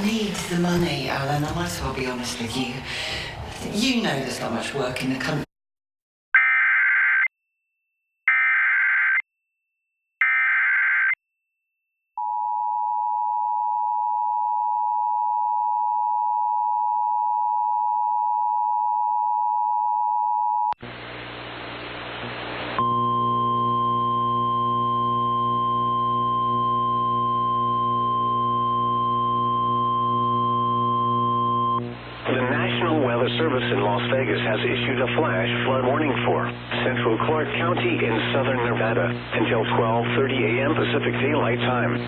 needs the money, Alan. I might as well be honest with you. You know there's not much work in the country. The National Weather Service in Las Vegas has issued a flash flood warning for central Clark County in southern Nevada until 12:30 a.m. Pacific Daylight Time.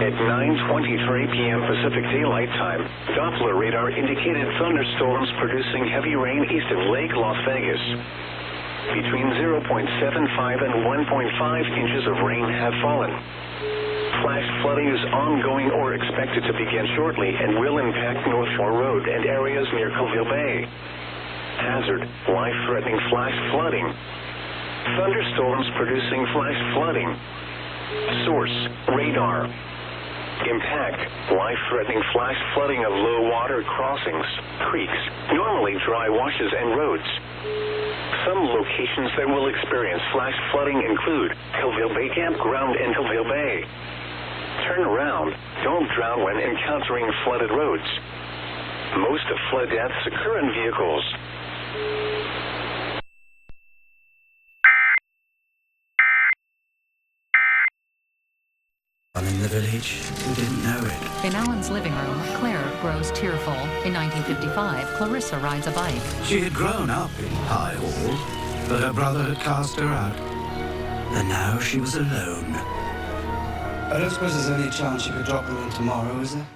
At 9:23 p.m. Pacific Daylight Time, Doppler radar indicated thunderstorms producing heavy rain east of Lake Las Vegas. Between 0.75 and 1.5 inches of rain have fallen. Flash flooding is ongoing or expected to begin shortly and will impact North Shore Road and areas near Colville Bay. Hazard: life-threatening flash flooding. Thunderstorms producing flash flooding. Source: radar. Impact: life-threatening flash flooding of low water crossings, creeks, normally dry washes and roads. Some locations that will experience flash flooding include Colville Bay Campground and Colville Bay. Turn around. Don't drown when encountering flooded roads. Most of flood deaths occur in vehicles. In the village who didn't know it. In Alan's living room, Claire grows tearful. In 1955, Clarissa rides a bike. She had grown up in High Hall, but her brother had cast her out. And now she was alone. I don't suppose there's any chance you could drop them in tomorrow, is there?